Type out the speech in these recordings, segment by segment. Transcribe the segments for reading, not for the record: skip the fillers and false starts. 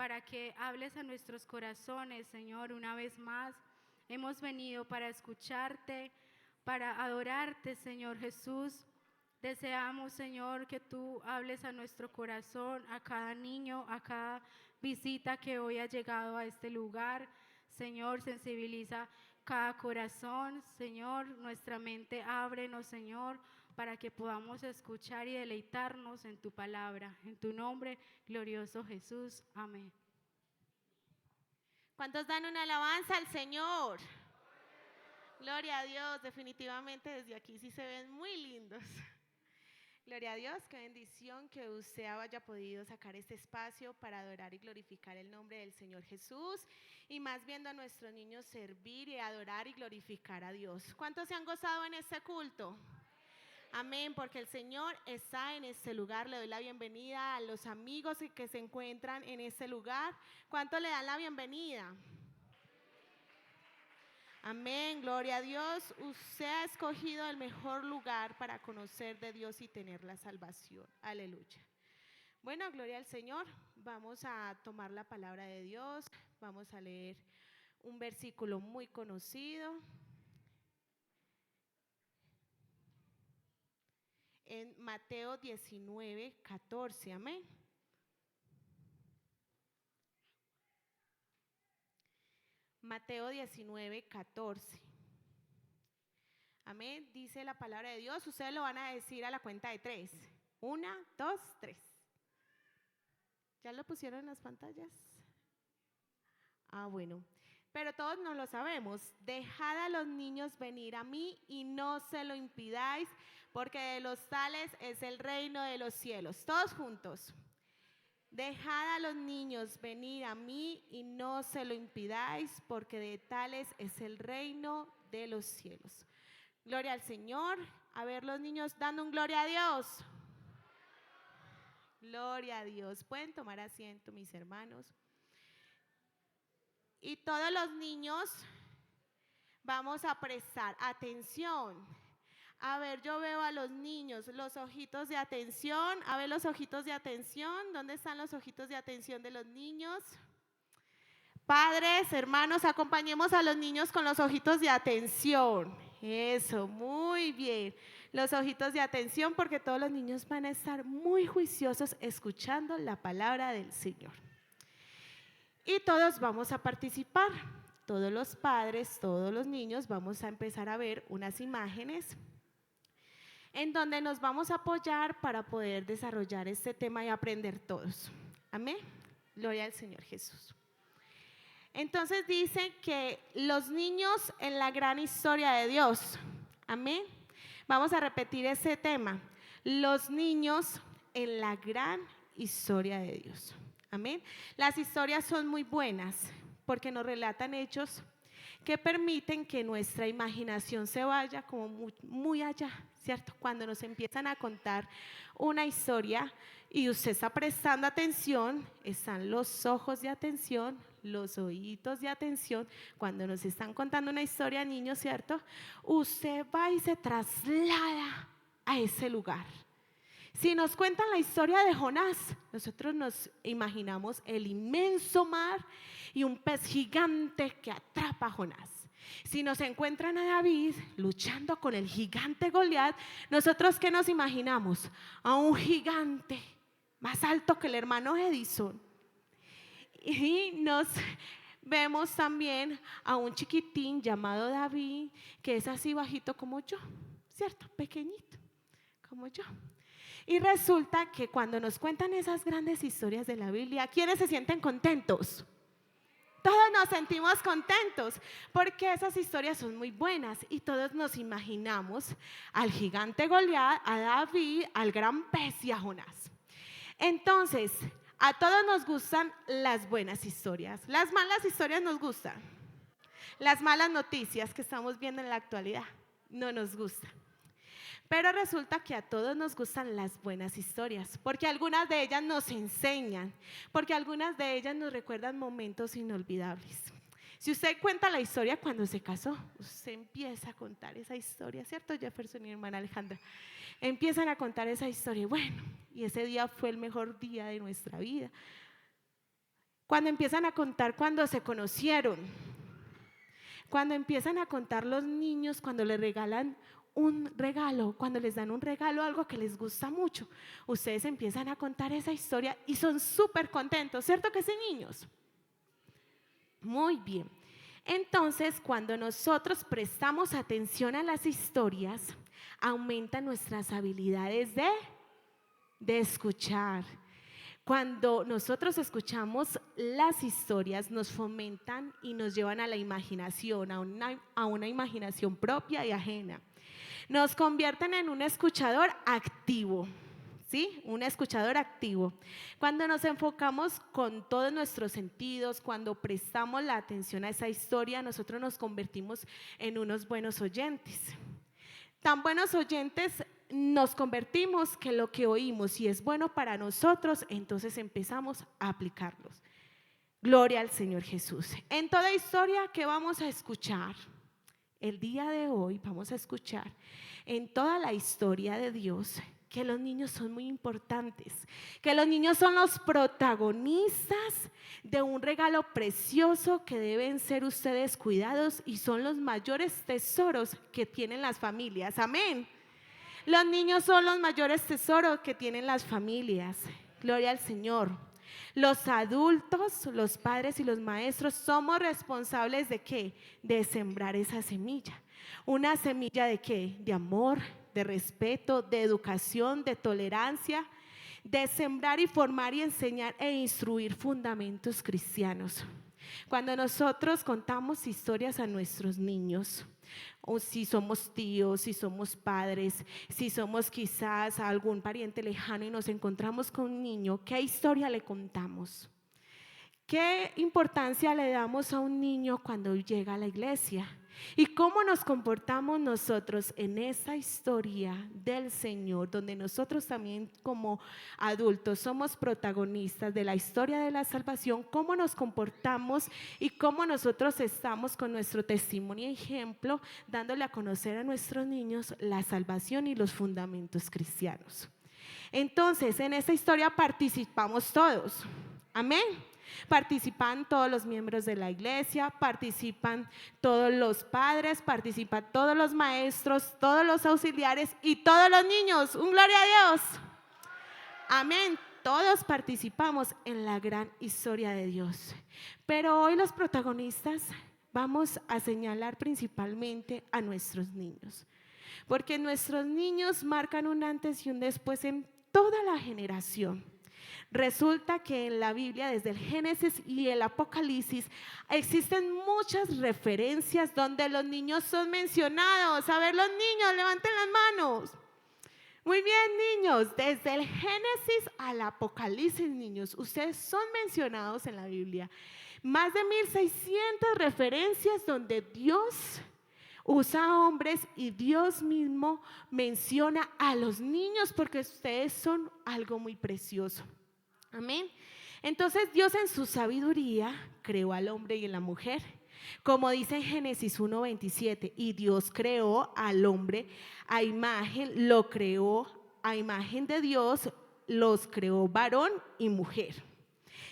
para que hables a nuestros corazones, Señor, una vez más. Hemos venido para escucharte, para adorarte, Señor Jesús. Deseamos, Señor, que tú hables a nuestro corazón, a cada niño, a cada visita que hoy ha llegado a este lugar. Señor, sensibiliza cada corazón. Señor, nuestra mente, ábrenos, Señor, para que podamos escuchar y deleitarnos en tu palabra. En tu nombre, glorioso Jesús. Amén. ¿Cuántos dan una alabanza al Señor? Gloria a Dios, definitivamente desde aquí sí se ven muy lindos. Gloria a Dios, qué bendición que usted haya podido sacar este espacio para adorar y glorificar el nombre del Señor Jesús y más viendo a nuestros niños servir y adorar y glorificar a Dios. ¿Cuántos se han gozado en este culto? Amén, porque el Señor está en este lugar. Le doy la bienvenida a los amigos que se encuentran en este lugar. ¿Cuántos le dan la bienvenida? Amén, gloria a Dios. Usted ha escogido el mejor lugar para conocer de Dios y tener la salvación. Aleluya. Bueno, gloria al Señor. Vamos a tomar la palabra de Dios. Vamos a leer un versículo muy conocido. En Mateo 19, 14. Amén. Mateo 19, 14. Amén. Dice la palabra de Dios. Ustedes lo van a decir a la cuenta de 3. 1, 2, 3. ¿Ya lo pusieron en las pantallas? Bueno. Pero todos no lo sabemos. Dejad a los niños venir a mí y no se lo impidáis, porque de los tales es el reino de los cielos. Todos juntos. Dejad a los niños venir a mí y no se lo impidáis, porque de tales es el reino de los cielos. Gloria al Señor. A ver los niños dando un gloria a Dios. Gloria a Dios. Pueden tomar asiento, mis hermanos. Y todos los niños vamos a prestar atención. A ver, yo veo a los niños, los ojitos de atención. A ver los ojitos de atención. ¿Dónde están los ojitos de atención de los niños? Padres, hermanos, acompañemos a los niños con los ojitos de atención. Eso, muy bien. Los ojitos de atención, porque todos los niños van a estar muy juiciosos escuchando la palabra del Señor. Y todos vamos a participar. Todos los padres, todos los niños vamos a empezar a ver unas imágenes en donde nos vamos a apoyar para poder desarrollar este tema y aprender todos. Amén. Gloria al Señor Jesús. Entonces dice que los niños en la gran historia de Dios. Amén. Vamos a repetir ese tema. Los niños en la gran historia de Dios. Amén. Las historias son muy buenas porque nos relatan hechos que permiten que nuestra imaginación se vaya como muy allá, ¿cierto? Cuando nos empiezan a contar una historia y usted está prestando atención, están los ojos de atención, los oídos de atención. Cuando nos están contando una historia, niños, ¿cierto? Usted va y se traslada a ese lugar. Si nos cuentan la historia de Jonás, nosotros nos imaginamos el inmenso mar y un pez gigante que atrapa a Jonás. Si nos encuentran a David luchando con el gigante Goliat, nosotros ¿qué nos imaginamos? A un gigante más alto que el hermano Edison. Y nos vemos también a un chiquitín llamado David, que es así bajito como yo, ¿cierto? Pequeñito, como yo. Y resulta que cuando nos cuentan esas grandes historias de la Biblia, ¿quiénes se sienten contentos? Todos nos sentimos contentos porque esas historias son muy buenas y todos nos imaginamos al gigante Goliat, a David, al gran pez y a Jonás. Entonces, a todos nos gustan las buenas historias. Las malas historias nos gustan. Las malas noticias que estamos viendo en la actualidad no nos gustan. Pero resulta que a todos nos gustan las buenas historias, porque algunas de ellas nos enseñan, porque algunas de ellas nos recuerdan momentos inolvidables. Si usted cuenta la historia cuando se casó, usted empieza a contar esa historia, ¿cierto, Jefferson y hermana Alejandra? Empiezan a contar esa historia, bueno, y ese día fue el mejor día de nuestra vida. Cuando empiezan a contar cuando se conocieron, cuando empiezan a contar los niños, cuando les regalan un regalo, cuando les dan un regalo, algo que les gusta mucho, ustedes empiezan a contar esa historia y son súper contentos, ¿cierto que sí, niños? Muy bien. Entonces, cuando nosotros prestamos atención a las historias, aumentan nuestras habilidades de escuchar. Cuando nosotros escuchamos las historias, nos fomentan y nos llevan a la imaginación, a una imaginación propia y ajena. Nos convierten en un escuchador activo. ¿Sí? Un escuchador activo. Cuando nos enfocamos con todos nuestros sentidos, cuando prestamos la atención a esa historia, nosotros nos convertimos en unos buenos oyentes. Tan buenos oyentes nos convertimos que lo que oímos, si es bueno para nosotros, entonces empezamos a aplicarlos. Gloria al Señor Jesús. En toda historia que vamos a escuchar, el día de hoy vamos a escuchar en toda la historia de Dios que los niños son muy importantes, que los niños son los protagonistas de un regalo precioso que deben ser ustedes cuidados y son los mayores tesoros que tienen las familias. Amén. Los niños son los mayores tesoros que tienen las familias. Gloria al Señor. Los adultos, los padres y los maestros somos responsables ¿de qué? De sembrar esa semilla. ¿Una semilla de qué? De amor, de respeto, de educación, de tolerancia, de sembrar y formar y enseñar e instruir fundamentos cristianos. Cuando nosotros contamos historias a nuestros niños, o si somos tíos, si somos padres, si somos quizás algún pariente lejano y nos encontramos con un niño, ¿qué historia le contamos? ¿Qué importancia le damos a un niño cuando llega a la iglesia? ¿Y cómo nos comportamos nosotros en esa historia del Señor, donde nosotros también como adultos somos protagonistas de la historia de la salvación? ¿Cómo nos comportamos y cómo nosotros estamos con nuestro testimonio y ejemplo, dándole a conocer a nuestros niños la salvación y los fundamentos cristianos? Entonces, en esta historia participamos todos. Amén. Participan todos los miembros de la iglesia, participan todos los padres, participan todos los maestros, todos los auxiliares y todos los niños. ¡Un gloria a Dios! Amén. Todos participamos en la gran historia de Dios. Pero hoy los protagonistas vamos a señalar principalmente a nuestros niños, porque nuestros niños marcan un antes y un después en toda la generación. Resulta que en la Biblia, desde el Génesis y el Apocalipsis, existen muchas referencias donde los niños son mencionados. A ver, los niños, levanten las manos. Muy bien, niños, desde el Génesis al Apocalipsis, niños, ustedes son mencionados en la Biblia. Más de 1600 referencias donde Dios usa a hombres y Dios mismo menciona a los niños porque ustedes son algo muy precioso. Amén. Entonces Dios en su sabiduría creó al hombre y a la mujer. Como dice en Génesis 1:27, y Dios creó al hombre a imagen, lo creó a imagen de Dios, los creó varón y mujer.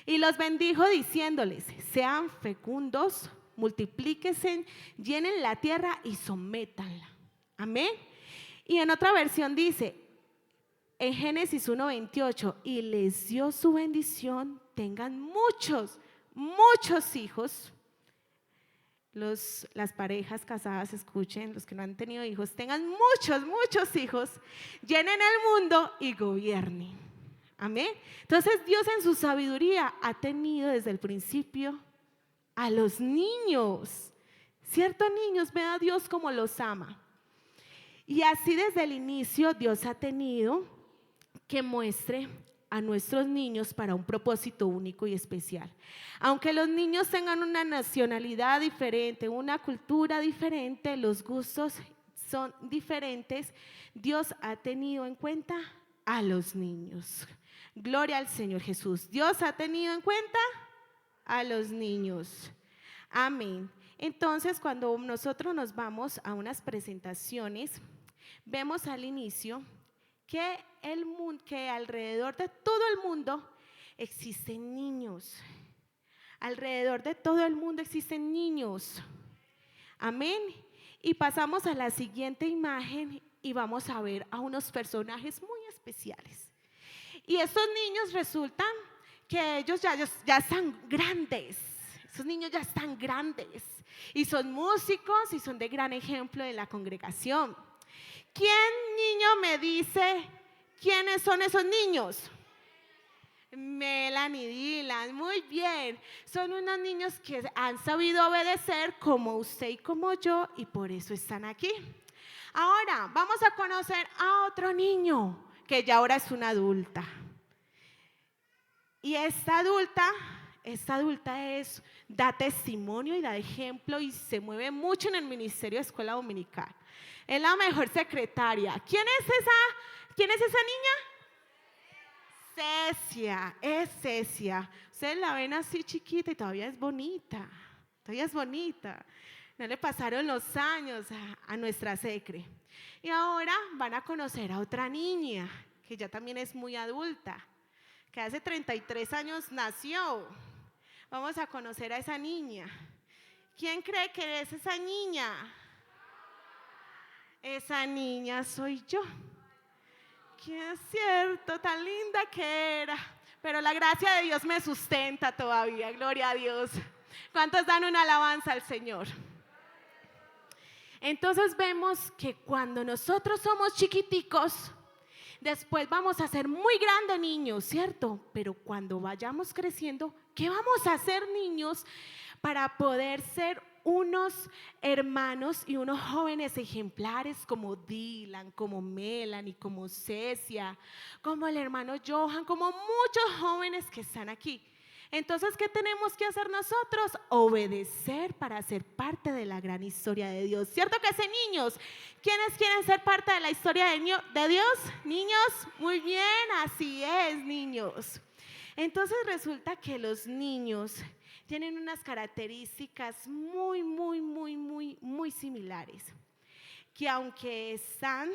Y los bendijo diciéndoles, sean fecundos, multiplíquense, llenen la tierra y sométanla. Amén. Y en otra versión dice, en Génesis 1:28, y les dio su bendición, tengan muchos hijos. Las parejas casadas escuchen, los que no han tenido hijos, tengan muchos hijos, llenen el mundo y gobiernen. Amén. Entonces Dios en su sabiduría ha tenido desde el principio a los niños. ¿Cierto, niños? Ve a Dios como los ama. Y así desde el inicio Dios ha tenido que muestre a nuestros niños para un propósito único y especial. Aunque los niños tengan una nacionalidad diferente, una cultura diferente, los gustos son diferentes, Dios ha tenido en cuenta a los niños. Gloria al Señor Jesús. Dios ha tenido en cuenta a los niños. Amén. Entonces, cuando nosotros nos vamos a unas presentaciones, vemos al inicio que alrededor de todo el mundo existen niños. Alrededor de todo el mundo existen niños. Amén. Y pasamos a la siguiente imagen y vamos a ver a unos personajes muy especiales. Y estos niños resultan que ellos ya están grandes. Esos niños ya están grandes y son músicos y son de gran ejemplo en la congregación. ¿Quién niño me dice quiénes son esos niños? Melanie, Dylan, muy bien. Son unos niños que han sabido obedecer como usted y como yo y por eso están aquí. Ahora vamos a conocer a otro niño que ya ahora es una adulta. Y esta adulta da testimonio y da ejemplo y se mueve mucho en el ministerio de escuela dominical. Es la mejor secretaria. ¿Quién es esa niña? Cecia, es Cecia. Ustedes la ven así chiquita y todavía es bonita. No le pasaron los años a nuestra secre. Y ahora van a conocer a otra niña que ya también es muy adulta, que hace 33 años nació. Vamos a conocer a esa niña. ¿Quién cree que es esa niña? Esa niña soy yo. Que es cierto, tan linda que era. Pero la gracia de Dios me sustenta todavía, gloria a Dios. ¿Cuántos dan una alabanza al Señor? Entonces vemos que cuando nosotros somos chiquiticos, después vamos a ser muy grandes niños, ¿cierto? Pero cuando vayamos creciendo, ¿qué vamos a hacer niños para poder ser unos hermanos y unos jóvenes ejemplares como Dylan, como Melanie, como Cecia, como el hermano Johan, como muchos jóvenes que están aquí? Entonces, ¿qué tenemos que hacer nosotros? Obedecer para ser parte de la gran historia de Dios. ¿Cierto que sí, niños? ¿Quiénes quieren ser parte de la historia de Dios? ¿Niños? Muy bien, así es, niños. Entonces resulta que los niños tienen unas características muy similares. Que aunque están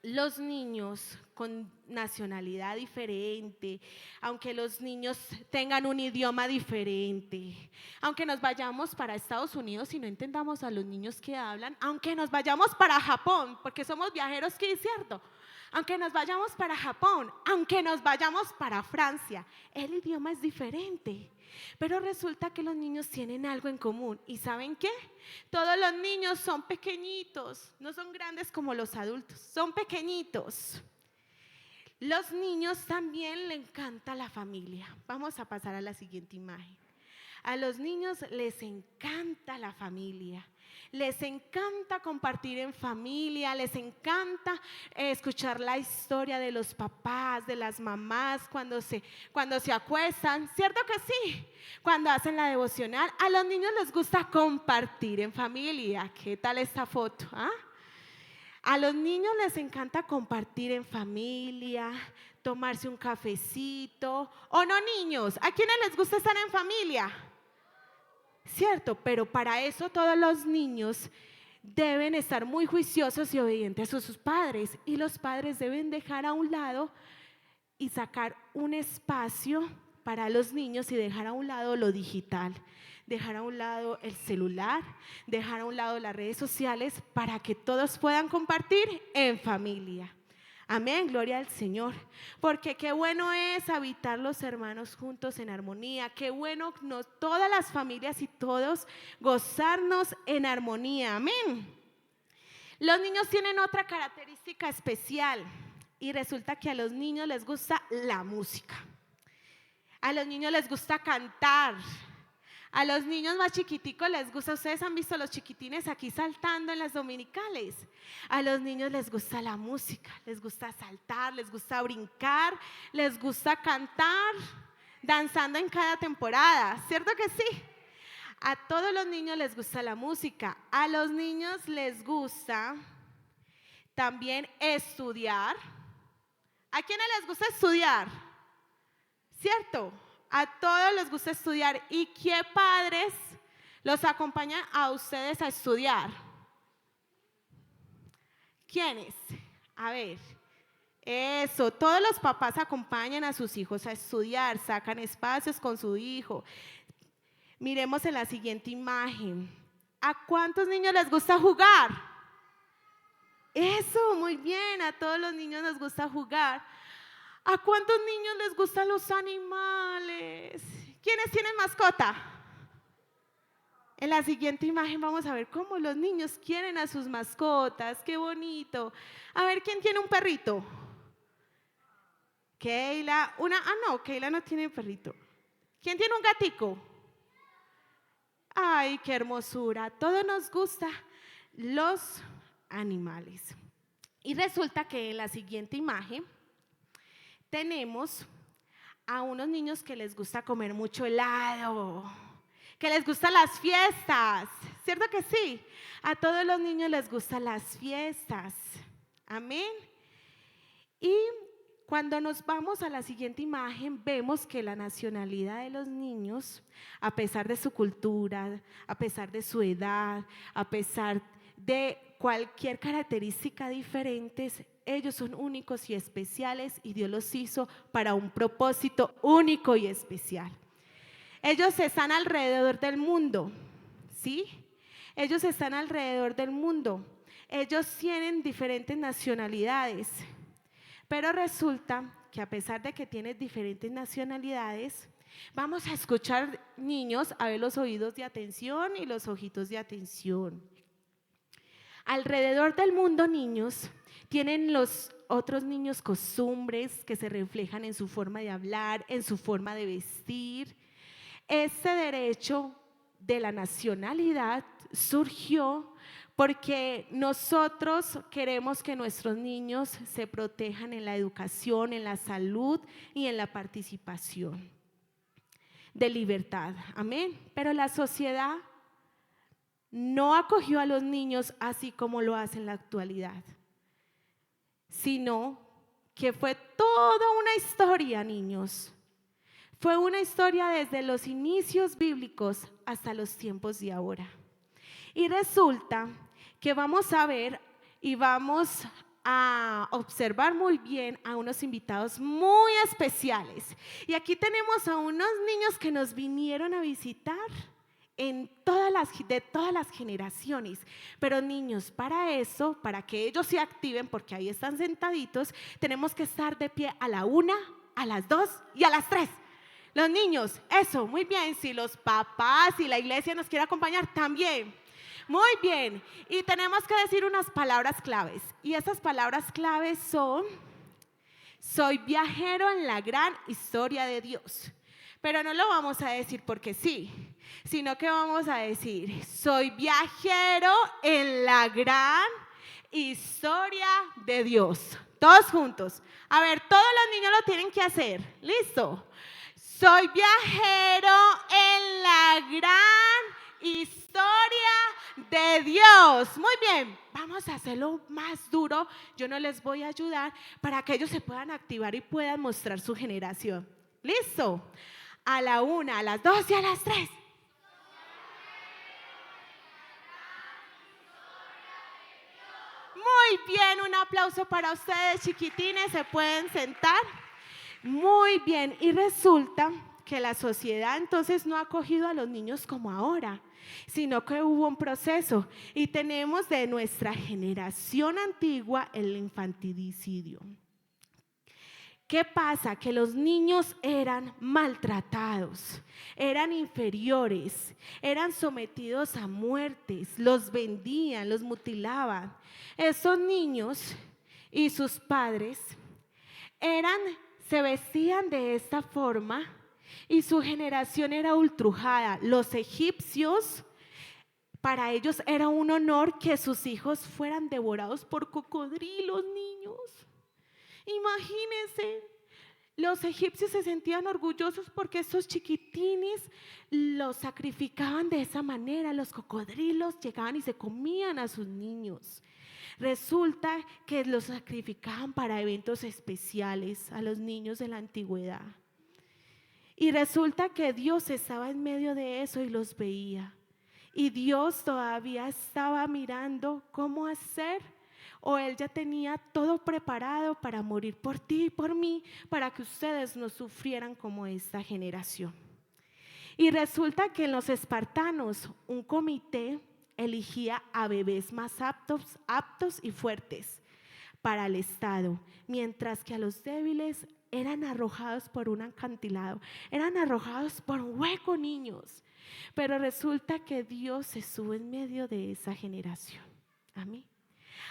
los niños con nacionalidad diferente, aunque los niños tengan un idioma diferente, aunque nos vayamos para Estados Unidos y no entendamos a los niños que hablan, aunque nos vayamos para Japón, porque somos viajeros, ¿qué es cierto? Aunque nos vayamos para Japón, aunque nos vayamos para Francia, el idioma es diferente. Pero resulta que los niños tienen algo en común. ¿Y saben qué? Todos los niños son pequeñitos, no son grandes como los adultos, son pequeñitos. Los niños también les encanta la familia. Vamos a pasar a la siguiente imagen. A los niños les encanta la familia. Les encanta compartir en familia, les encanta escuchar la historia de los papás, de las mamás cuando se acuestan, ¿cierto que sí? Cuando hacen la devocional, a los niños les gusta compartir en familia. ¿Qué tal esta foto? A los niños les encanta compartir en familia, tomarse un cafecito. ¿O no, niños? ¿A quiénes les gusta estar en familia? Cierto, pero para eso todos los niños deben estar muy juiciosos y obedientes a sus padres, y los padres deben dejar a un lado y sacar un espacio para los niños y dejar a un lado lo digital, dejar a un lado el celular, dejar a un lado las redes sociales para que todos puedan compartir en familia. Amén, gloria al Señor, porque qué bueno es habitar los hermanos juntos en armonía, qué bueno todas las familias y todos gozarnos en armonía, amén. Los niños tienen otra característica especial y resulta que a los niños les gusta la música, a los niños les gusta cantar. A los niños más chiquiticos les gusta, ustedes han visto a los chiquitines aquí saltando en las dominicales. A los niños les gusta la música, les gusta saltar, les gusta brincar, les gusta cantar, danzando en cada temporada, ¿cierto que sí? A todos los niños les gusta la música, a los niños les gusta también estudiar. ¿A quiénes les gusta estudiar? ¿Cierto? A todos les gusta estudiar. ¿Y qué padres los acompañan a ustedes a estudiar? ¿Quiénes? A ver, eso, todos los papás acompañan a sus hijos a estudiar, sacan espacios con su hijo. Miremos en la siguiente imagen. ¿A cuántos niños les gusta jugar? Eso, muy bien, a todos los niños nos gusta jugar. ¿A cuántos niños les gustan los animales? ¿Quiénes tienen mascota? En la siguiente imagen vamos a ver cómo los niños quieren a sus mascotas. ¡Qué bonito! A ver, ¿quién tiene un perrito? Keila, Keila no tiene perrito. ¿Quién tiene un gatico? ¡Ay, qué hermosura! A todos nos gustan los animales. Y resulta que en la siguiente imagen tenemos a unos niños que les gusta comer mucho helado, que les gustan las fiestas, ¿cierto que sí? A todos los niños les gustan las fiestas, amén. Y cuando nos vamos a la siguiente imagen, vemos que la nacionalidad de los niños, a pesar de su cultura, a pesar de su edad, a pesar de cualquier característica diferente, ellos son únicos y especiales y Dios los hizo para un propósito único y especial. Ellos están alrededor del mundo, ¿sí? Ellos están alrededor del mundo. Ellos tienen diferentes nacionalidades, pero resulta que a pesar de que tienen diferentes nacionalidades, vamos a escuchar, niños, a ver los oídos de atención y los ojitos de atención. Alrededor del mundo, niños, tienen los otros niños costumbres que se reflejan en su forma de hablar, en su forma de vestir. Este derecho de la nacionalidad surgió porque nosotros queremos que nuestros niños se protejan en la educación, en la salud y en la participación de libertad. Amén. Pero la sociedad no acogió a los niños así como lo hace en la actualidad, sino que fue toda una historia, niños. Fue una historia desde los inicios bíblicos hasta los tiempos de ahora. Y resulta que vamos a ver y vamos a observar muy bien a unos invitados muy especiales. Y aquí tenemos a unos niños que nos vinieron a visitar de todas las generaciones. Pero niños, para eso, para que ellos se activen, porque ahí están sentaditos, tenemos que estar de pie a la 1, a las 2 y a las 3. Los niños, eso, muy bien. Si los papás y la iglesia nos quiere acompañar, también. Muy bien. Y tenemos que decir unas palabras claves. Y esas palabras claves son: soy viajero en la gran historia de Dios. Pero no lo vamos a decir porque sí, sino que vamos a decir: soy viajero en la gran historia de Dios. Todos juntos. A ver, todos los niños lo tienen que hacer. ¿Listo? Soy viajero en la gran historia de Dios. Muy bien, vamos a hacerlo más duro. Yo no les voy a ayudar para que ellos se puedan activar y puedan mostrar su generación. ¿Listo? A la 1, a las 2 y a las 3. Muy bien, un aplauso para ustedes, chiquitines, se pueden sentar. Muy bien, y resulta que la sociedad entonces no ha acogido a los niños como ahora, sino que hubo un proceso y tenemos de nuestra generación antigua el infanticidio. ¿Qué pasa? Que los niños eran maltratados, eran inferiores, eran sometidos a muertes, los vendían, los mutilaban. Esos niños y sus padres se vestían de esta forma y su generación era ultrujada. Los egipcios, para ellos era un honor que sus hijos fueran devorados por cocodrilos, niños. Imagínense, los egipcios se sentían orgullosos porque esos chiquitines los sacrificaban de esa manera. Los cocodrilos llegaban y se comían a sus niños. Resulta que los sacrificaban para eventos especiales a los niños de la antigüedad. Y resulta que Dios estaba en medio de eso y los veía. Y Dios todavía estaba mirando cómo hacer, o Él ya tenía todo preparado para morir por ti y por mí, para que ustedes no sufrieran como esta generación. Y resulta que en los espartanos un comité elegía a bebés más aptos y fuertes para el Estado, mientras que a los débiles eran arrojados por un acantilado, eran arrojados por un hueco, niños. Pero resulta que Dios se sube en medio de esa generación. Amén.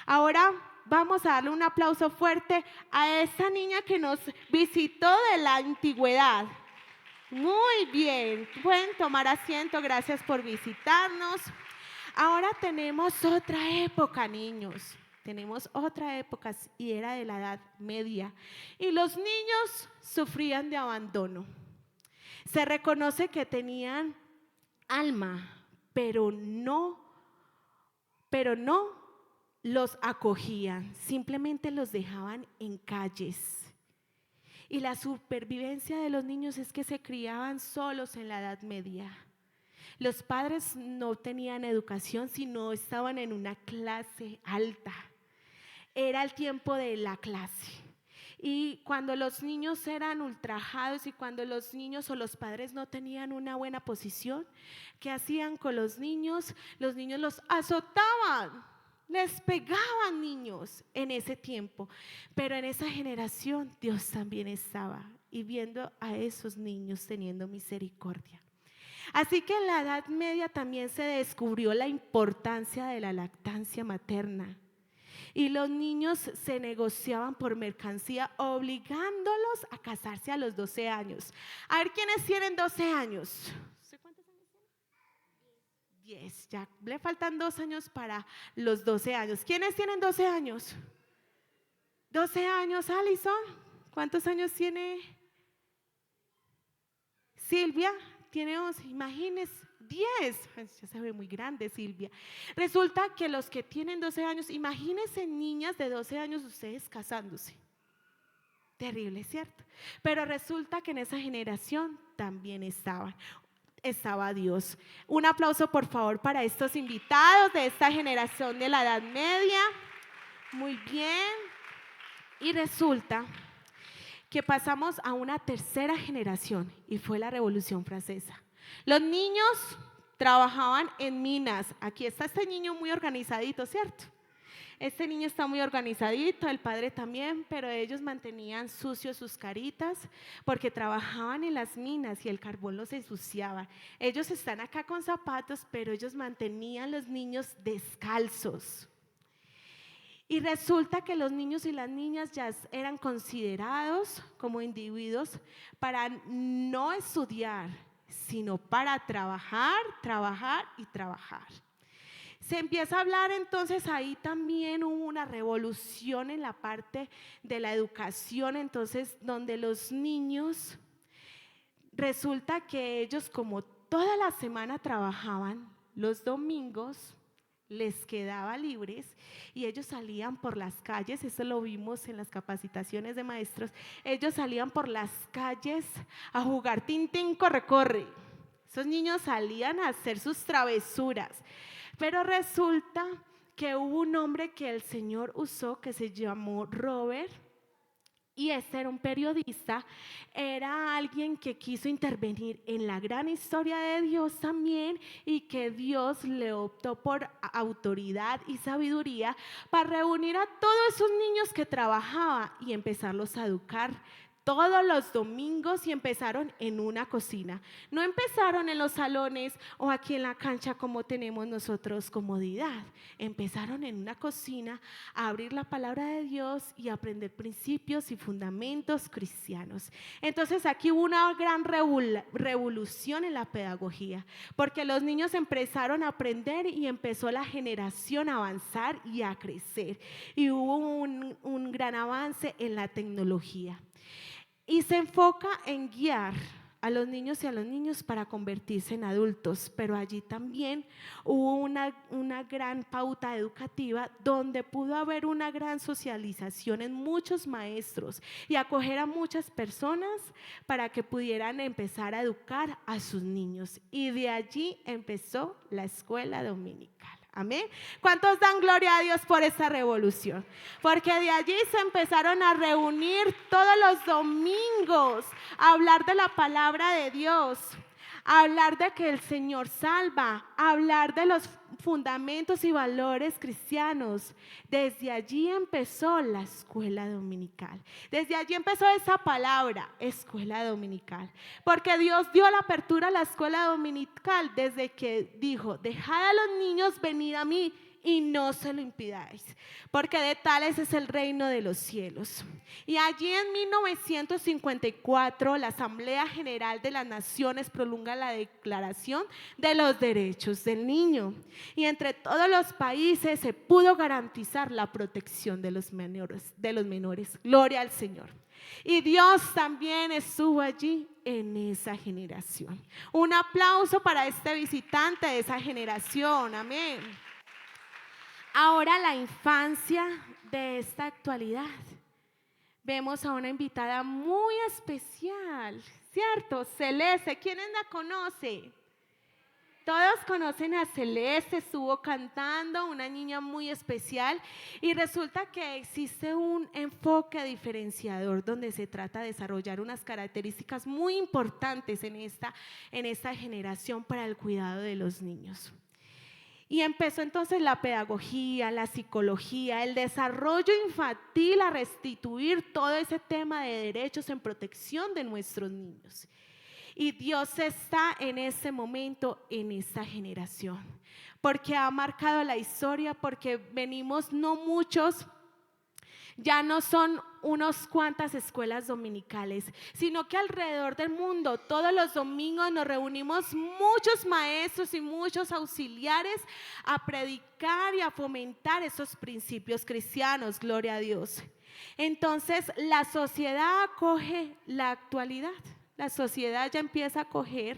Ahora vamos a darle un aplauso fuerte a esa niña que nos visitó de la antigüedad. Muy bien, pueden tomar asiento, gracias por visitarnos. Ahora tenemos otra época, niños. Tenemos otra época y era de la Edad Media. Y los niños sufrían de abandono. Se reconoce que tenían alma, pero no los acogían, simplemente los dejaban en calles. Y la supervivencia de los niños es que se criaban solos en la Edad Media. Los padres no tenían educación, sino estaban en una clase alta. Era el tiempo de la clase. Y cuando los niños eran ultrajados y cuando los niños o los padres no tenían una buena posición, ¿qué hacían con los niños? Los niños los azotaban, les pegaban, niños, en ese tiempo. Pero en esa generación Dios también estaba y viendo a esos niños teniendo misericordia. Así que en la Edad Media también se descubrió la importancia de la lactancia materna. Y los niños se negociaban por mercancía, obligándolos a casarse a los 12 años. A ver, ¿quiénes tienen 12 años? ¿Cuántos años tienen? 10, ya le faltan 2 años para los 12 años. ¿Quiénes tienen 12 años? 12 años, Alison. ¿Cuántos años tiene Silvia? Tiene 11, imagínense, 10, ya se ve muy grande Silvia. Resulta que los que tienen 12 años, imagínense niñas de 12 años ustedes casándose. Terrible, ¿cierto? Pero resulta que en esa generación también estaba Dios. Un aplauso por favor para estos invitados de esta generación de la Edad Media. Muy bien. Y resulta que pasamos a una tercera generación y fue la Revolución Francesa. Los niños trabajaban en minas. Aquí está este niño muy organizadito, ¿cierto? Este niño está muy organizadito, el padre también, pero ellos mantenían sucios sus caritas porque trabajaban en las minas y el carbón los ensuciaba. Ellos están acá con zapatos, pero ellos mantenían a los niños descalzos. Y resulta que los niños y las niñas ya eran considerados como individuos para no estudiar, sino para trabajar y trabajar. Se empieza a hablar entonces, ahí también hubo una revolución en la parte de la educación, entonces donde los niños, resulta que ellos como toda la semana trabajaban, los domingos les quedaba libres y ellos salían por las calles, eso lo vimos en las capacitaciones de maestros, ellos salían por las calles a jugar tintín, corre, corre. Esos niños salían a hacer sus travesuras, pero resulta que hubo un hombre que el Señor usó que se llamó Robert. Y este era un periodista, era alguien que quiso intervenir en la gran historia de Dios también y que Dios le optó por autoridad y sabiduría para reunir a todos esos niños que trabajaba y empezarlos a educar todos los domingos y empezaron en una cocina. No empezaron en los salones o aquí en la cancha como tenemos nosotros comodidad. Empezaron en una cocina a abrir la palabra de Dios y a aprender principios y fundamentos cristianos. Entonces aquí hubo una gran revolución en la pedagogía, porque los niños empezaron a aprender y empezó la generación a avanzar y a crecer. Y hubo un gran avance en la tecnología. Y se enfoca en guiar a los niños y a los niños para convertirse en adultos, pero allí también hubo una gran pauta educativa donde pudo haber una gran socialización en muchos maestros y acoger a muchas personas para que pudieran empezar a educar a sus niños. Y de allí empezó la escuela dominical. Amén. ¿Cuántos dan gloria a Dios por esa revolución? Porque de allí se empezaron a reunir todos los domingos a hablar de la palabra de Dios, hablar de que el Señor salva, hablar de los fundamentos y valores cristianos. Desde allí empezó la escuela dominical. Desde allí empezó esa palabra, escuela dominical. Porque Dios dio la apertura a la escuela dominical desde que dijo, dejad a los niños venir a mí y no se lo impidáis, porque de tales es el reino de los cielos. Y allí en 1954 la Asamblea General de las Naciones promulga la Declaración de los Derechos del Niño, y entre todos los países se pudo garantizar la protección de los menores. Gloria al Señor. Y Dios también estuvo allí en esa generación. Un aplauso para este visitante de esa generación. Amén. Ahora la infancia de esta actualidad. Vemos a una invitada muy especial, ¿cierto? Celeste, ¿quiénes la conocen? Todos conocen a Celeste, estuvo cantando, una niña muy especial, y resulta que existe un enfoque diferenciador donde se trata de desarrollar unas características muy importantes en esta generación para el cuidado de los niños. Y empezó entonces la pedagogía, la psicología, el desarrollo infantil a restituir todo ese tema de derechos en protección de nuestros niños. Y Dios está en ese momento, en esta generación, porque ha marcado la historia, porque venimos no muchos. Ya no son unas cuantas escuelas dominicales, sino que alrededor del mundo, todos los domingos nos reunimos muchos maestros y muchos auxiliares a predicar y a fomentar esos principios cristianos, gloria a Dios. Entonces la sociedad acoge la actualidad, la sociedad ya empieza a acoger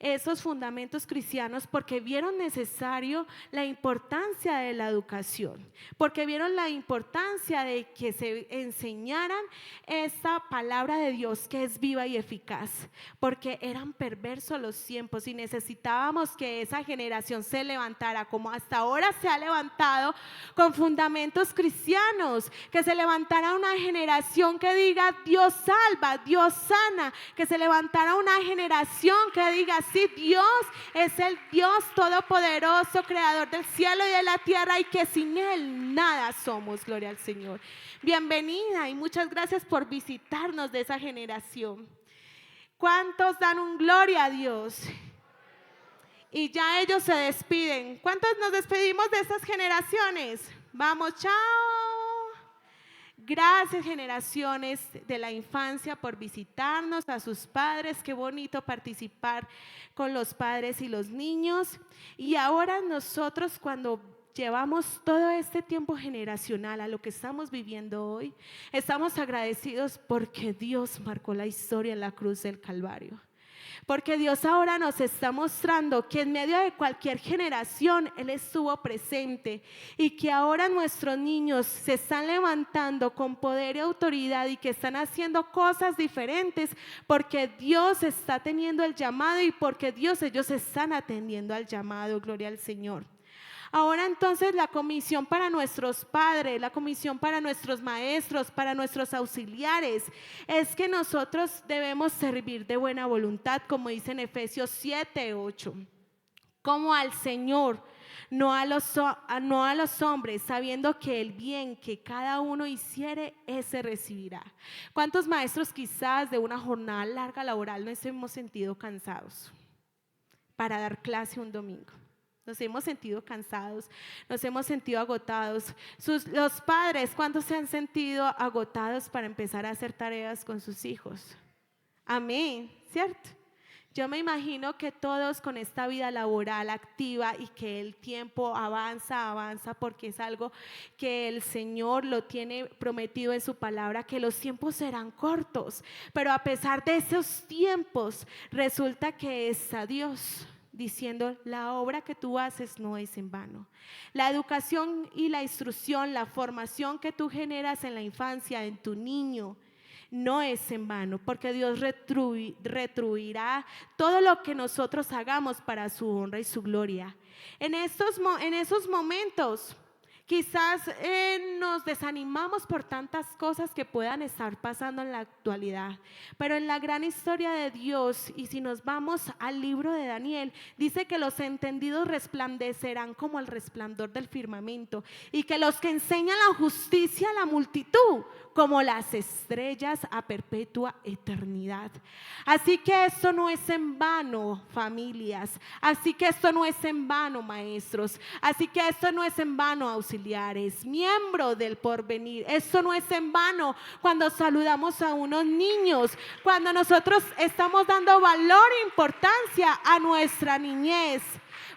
esos fundamentos cristianos porque vieron necesario la importancia de la educación, porque vieron la importancia de que se enseñaran esta palabra de Dios que es viva y eficaz, porque eran perversos los tiempos y necesitábamos que esa generación se levantara como hasta ahora se ha levantado con fundamentos cristianos, que se levantara una generación que diga Dios salva, Dios sana, que se levantara una generación que diga sí, Dios es el Dios todopoderoso, creador del cielo y de la tierra, y que sin Él nada somos, gloria al Señor. Bienvenida y muchas gracias por visitarnos de esa generación. ¿Cuántos dan un gloria a Dios? Y ya ellos se despiden. ¿Cuántos nos despedimos de estas generaciones? Vamos, chao. Gracias, generaciones de la infancia, por visitarnos, a sus padres. Qué bonito participar con los padres y los niños. Y ahora nosotros, cuando llevamos todo este tiempo generacional a lo que estamos viviendo hoy, estamos agradecidos porque Dios marcó la historia en la cruz del Calvario. Porque Dios ahora nos está mostrando que en medio de cualquier generación Él estuvo presente, y que ahora nuestros niños se están levantando con poder y autoridad y que están haciendo cosas diferentes porque Dios está teniendo el llamado y porque ellos están atendiendo al llamado, gloria al Señor. Ahora entonces la comisión para nuestros padres, la comisión para nuestros maestros, para nuestros auxiliares, es que nosotros debemos servir de buena voluntad, como dice en Efesios 7:8, como al Señor, no a los hombres, sabiendo que el bien que cada uno hiciere, ese recibirá. ¿Cuántos maestros quizás de una jornada larga laboral nos hemos sentido cansados para dar clase un domingo? Nos hemos sentido cansados, nos hemos sentido agotados. Los padres, ¿cuántos se han sentido agotados para empezar a hacer tareas con sus hijos? Amén, ¿cierto? Yo me imagino que todos con esta vida laboral activa y que el tiempo avanza, porque es algo que el Señor lo tiene prometido en su palabra, que los tiempos serán cortos, pero a pesar de esos tiempos, resulta que está Dios diciendo, la obra que tú haces no es en vano. La educación y la instrucción, la formación que tú generas en la infancia, en tu niño, no es en vano, porque Dios retribuirá todo lo que nosotros hagamos para su honra y su gloria. En esos momentos Quizás nos desanimamos por tantas cosas que puedan estar pasando en la actualidad, pero en la gran historia de Dios, y si nos vamos al libro de Daniel, dice que los entendidos resplandecerán como el resplandor del firmamento, y que los que enseñan la justicia a la multitud como las estrellas a perpetua eternidad. Así que esto no es en vano, familias. Así que esto no es en vano, maestros. Así que esto no es en vano, auxiliares, miembros del porvenir. Esto no es en vano cuando saludamos a unos niños, cuando nosotros estamos dando valor e importancia a nuestra niñez.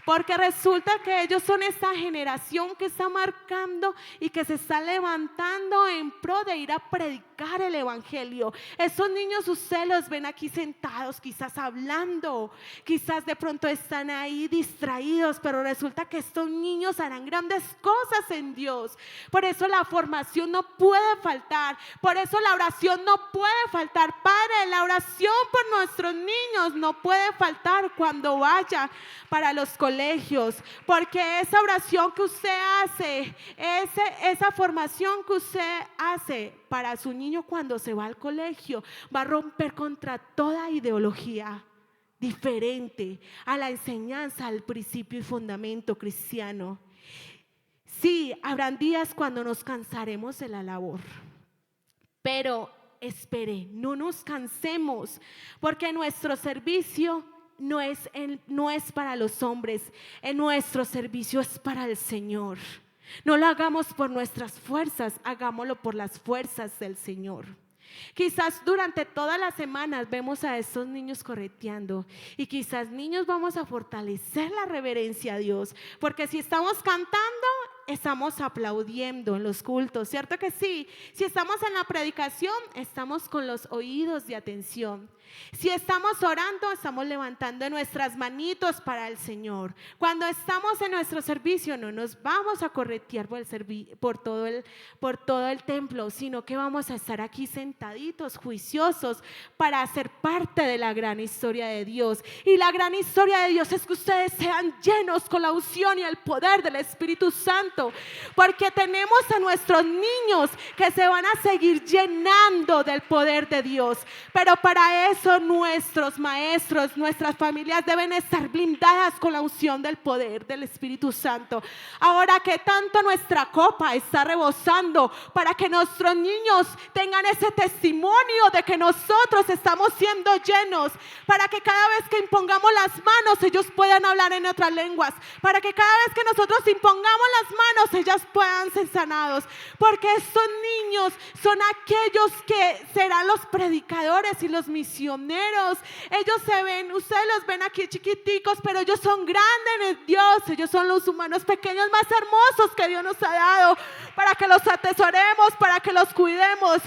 Porque resulta que ellos son esta generación que está marcando y que se está levantando en pro de ir a predicar el evangelio. Esos niños ustedes los ven aquí sentados, quizás hablando, quizás de pronto están ahí distraídos, pero resulta que estos niños harán grandes cosas en Dios. Por eso la formación no puede faltar, por eso la oración no puede faltar. Padre, la oración por nuestros niños no puede faltar cuando vaya para los colegios, porque esa oración que usted hace, esa formación que usted hace para su niño cuando se va al colegio, va a romper contra toda ideología diferente a la enseñanza, al principio y fundamento cristiano. Sí, habrán días cuando nos cansaremos de la labor, pero espere, no nos cansemos, porque nuestro servicio no es para los hombres, en nuestro servicio es para el Señor. No lo hagamos por nuestras fuerzas, hagámoslo por las fuerzas del Señor. Quizás durante todas las semanas vemos a estos niños correteando, y quizás niños vamos a fortalecer la reverencia a Dios, porque si estamos cantando, estamos aplaudiendo en los cultos, ¿cierto que sí? Si estamos en la predicación, estamos con los oídos de atención. Si estamos orando, estamos levantando nuestras manitos para el Señor. Cuando estamos en nuestro servicio, no nos vamos a corretear por todo el templo, sino que vamos a estar aquí sentaditos, juiciosos, para ser parte de la gran historia de Dios. Y la gran historia de Dios es que ustedes sean llenos con la unción y el poder del Espíritu Santo, porque tenemos a nuestros niños que se van a seguir llenando del poder de Dios. Pero para eso nuestros maestros, nuestras familias deben estar blindadas con la unción del poder del Espíritu Santo. Ahora que tanto nuestra copa está rebosando, para que nuestros niños tengan ese testimonio de que nosotros estamos siendo llenos, para que cada vez que impongamos las manos ellos puedan hablar en otras lenguas, para que cada vez que nosotros impongamos las manos ellas puedan ser sanados, porque estos niños son aquellos que serán los predicadores y los misioneros. Ellos se ven, ustedes los ven aquí chiquiticos, pero ellos son grandes en Dios. Ellos son los humanos pequeños más hermosos que Dios nos ha dado, para que los atesoremos, para que los cuidemos.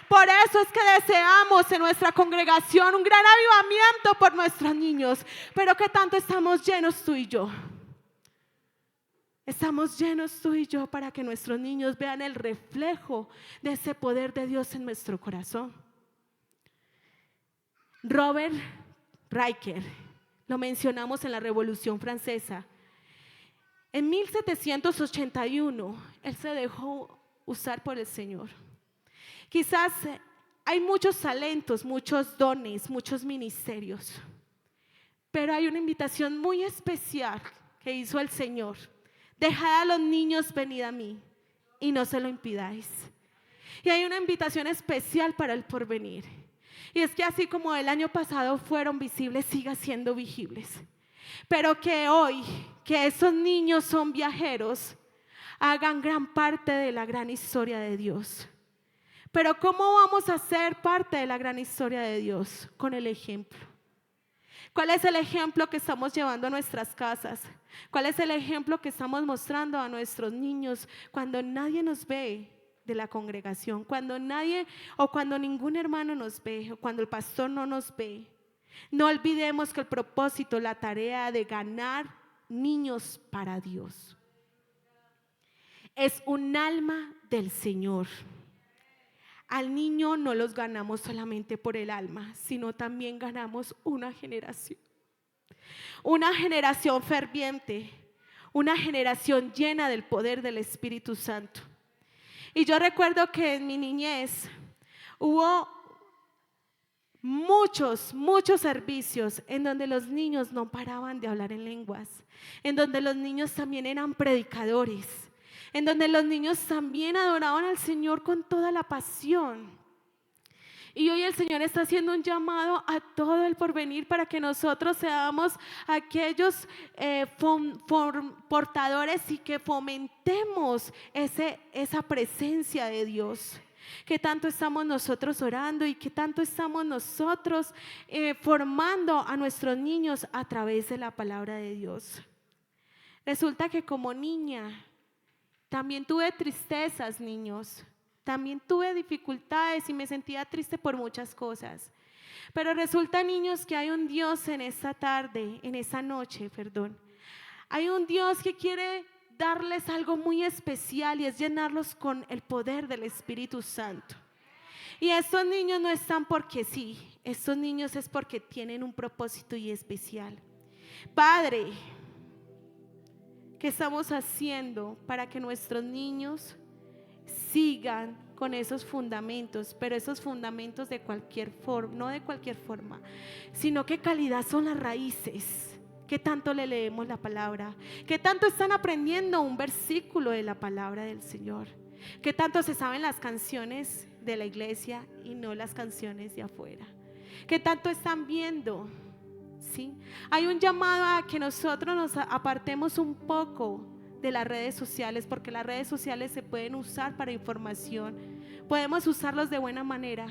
Por eso es que deseamos en nuestra congregación un gran avivamiento por nuestros niños. Pero ¿qué tanto estamos llenos tú y yo? Estamos llenos tú y yo para que nuestros niños vean el reflejo de ese poder de Dios en nuestro corazón. Robert Riker, lo mencionamos en la Revolución Francesa. En 1781, él se dejó usar por el Señor. Quizás hay muchos talentos, muchos dones, muchos ministerios, pero hay una invitación muy especial que hizo el Señor. Dejad a los niños, venid a mí, y no se lo impidáis. Y hay una invitación especial para el porvenir. Y es que así como el año pasado fueron visibles, sigan siendo visibles. Pero que hoy, que esos niños son viajeros, hagan gran parte de la gran historia de Dios. Pero ¿cómo vamos a ser parte de la gran historia de Dios? Con el ejemplo. ¿Cuál es el ejemplo que estamos llevando a nuestras casas? ¿Cuál es el ejemplo que estamos mostrando a nuestros niños cuando nadie nos ve de la congregación, cuando nadie o cuando ningún hermano nos ve, o cuando el pastor no nos ve? No olvidemos que el propósito, la tarea de ganar niños para Dios es un alma del Señor. Al niño no los ganamos solamente por el alma, sino también ganamos una generación ferviente, una generación llena del poder del Espíritu Santo. Y yo recuerdo que en mi niñez hubo muchos servicios en donde los niños no paraban de hablar en lenguas, en donde los niños también eran predicadores, en donde los niños también adoraban al Señor con toda la pasión. Y hoy el Señor está haciendo un llamado a todo el porvenir para que nosotros seamos aquellos portadores y que fomentemos esa presencia de Dios. Que tanto estamos nosotros orando y que tanto estamos nosotros formando a nuestros niños a través de la palabra de Dios. Resulta que como niña también tuve tristezas, niños. También tuve dificultades y me sentía triste por muchas cosas. Pero resulta, niños, que hay un Dios en esta tarde, en esa noche, perdón. Hay un Dios que quiere darles algo muy especial y es llenarlos con el poder del Espíritu Santo. Y estos niños no están porque sí, estos niños es porque tienen un propósito y especial. Padre, ¿qué estamos haciendo para que nuestros niños sigan con esos fundamentos, pero esos fundamentos de cualquier forma, no de cualquier forma, sino qué calidad son las raíces? ¿Qué tanto le leemos la palabra? ¿Qué tanto están aprendiendo un versículo de la palabra del Señor? ¿Qué tanto se saben las canciones de la iglesia y no las canciones de afuera? ¿Qué tanto están viendo? ¿Sí? Hay un llamado a que nosotros nos apartemos un poco de las redes sociales, porque las redes sociales se pueden usar para información, podemos usarlos de buena manera,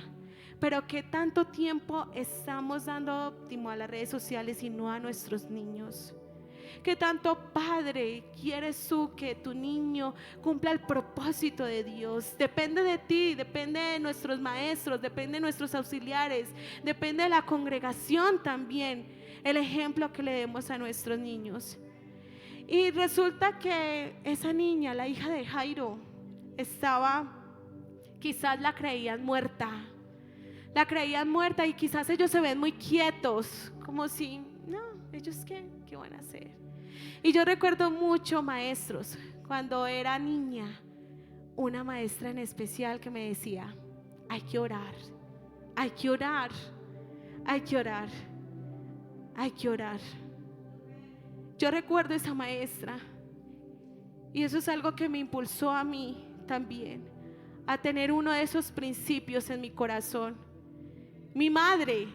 pero ¿qué tanto tiempo estamos dando óptimo a las redes sociales y no a nuestros niños? ¿Qué tanto, padre, quieres tú que tu niño cumpla el propósito de Dios? Depende de ti, depende de nuestros maestros, depende de nuestros auxiliares, depende de la congregación también, el ejemplo que le demos a nuestros niños. Y resulta que esa niña, la hija de Jairo, quizás la creían muerta y quizás ellos se ven muy quietos, como si, no, ellos qué van a hacer. Y yo recuerdo mucho maestros, cuando era niña, una maestra en especial que me decía, hay que orar, hay que orar, hay que orar, hay que orar. Yo recuerdo esa maestra y eso es algo que me impulsó a mí también a tener uno de esos principios en mi corazón. Mi madre,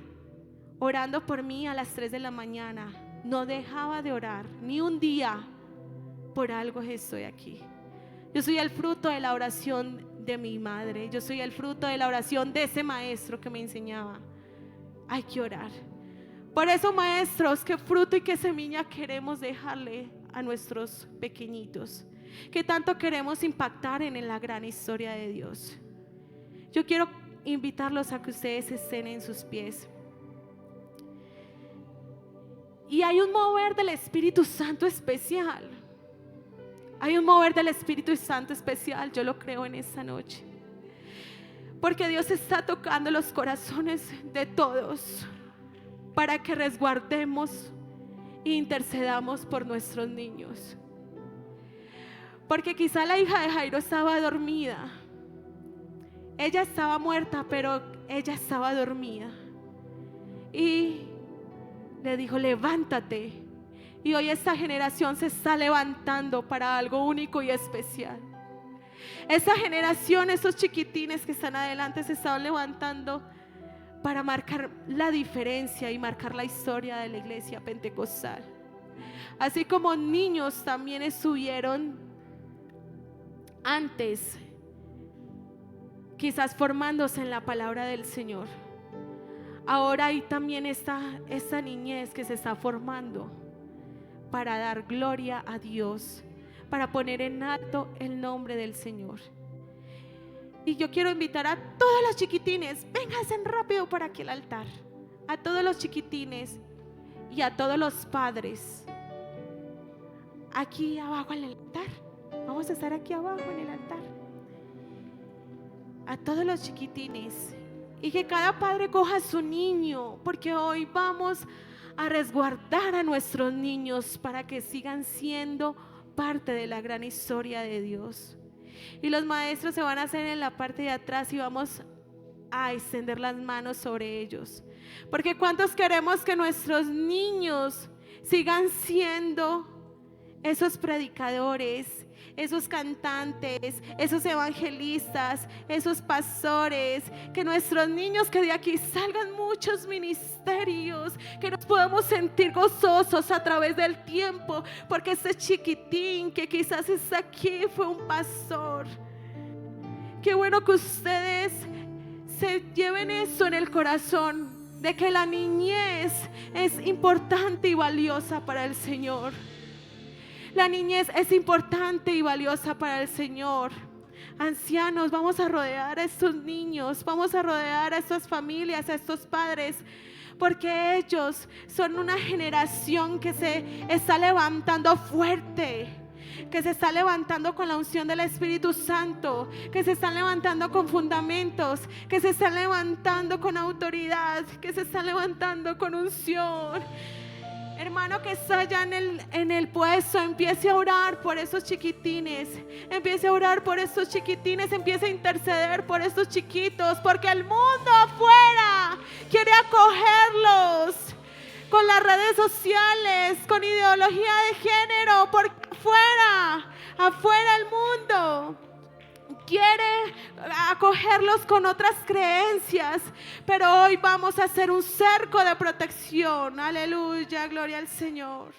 orando por mí a las 3 de la mañana, no dejaba de orar ni un día. Por algo estoy aquí. Yo soy el fruto de la oración de mi madre, yo soy el fruto de la oración de ese maestro que me enseñaba. Hay que orar. Por eso, maestros, qué fruto y qué semilla queremos dejarle a nuestros pequeñitos, que tanto queremos impactar en la gran historia de Dios. Yo quiero invitarlos a que ustedes estén en sus pies. Y hay un mover del Espíritu Santo especial. Hay un mover del Espíritu Santo especial, yo lo creo en esta noche. Porque Dios está tocando los corazones de todos, para que resguardemos e intercedamos por nuestros niños. Porque quizá la hija de Jairo estaba dormida. Ella estaba muerta, pero ella estaba dormida. Y le dijo, levántate. Y hoy esta generación se está levantando para algo único y especial. Esa generación, esos chiquitines que están adelante se están levantando para marcar la diferencia y marcar la historia de la iglesia pentecostal. Así como niños también estuvieron antes, quizás formándose en la palabra del Señor. Ahora hay también esta niñez que se está formando para dar gloria a Dios, para poner en alto el nombre del Señor. Y yo quiero invitar a todos los chiquitines, vénganse rápido por aquí al altar. A todos los chiquitines y a todos los padres. Aquí abajo en el altar. Vamos a estar aquí abajo en el altar. A todos los chiquitines. Y que cada padre coja a su niño, porque hoy vamos a resguardar a nuestros niños para que sigan siendo parte de la gran historia de Dios. Y los maestros se van a hacer en la parte de atrás y vamos a extender las manos sobre ellos. Porque ¿cuántos queremos que nuestros niños sigan siendo esos predicadores, esos cantantes, esos evangelistas, esos pastores? Que nuestros niños, que de aquí salgan muchos ministerios, que nos podamos sentir gozosos a través del tiempo, porque este chiquitín que quizás está aquí fue un pastor. Qué bueno que ustedes se lleven eso en el corazón, de que la niñez es importante y valiosa para el Señor. La niñez es importante y valiosa para el Señor. Ancianos, vamos a rodear a estos niños, vamos a rodear a estas familias, a estos padres, porque ellos son una generación que se está levantando fuerte, que se está levantando con la unción del Espíritu Santo, que se están levantando con fundamentos, que se están levantando con autoridad, que se están levantando con unción. Hermano que está allá en el puesto, empiece a orar por esos chiquitines, empiece a orar por estos chiquitines, empiece a interceder por estos chiquitos, porque el mundo afuera quiere acogerlos con las redes sociales, con ideología de género, porque afuera el mundo quiere acogerlos con otras creencias, pero hoy vamos a hacer un cerco de protección. Aleluya, gloria al Señor.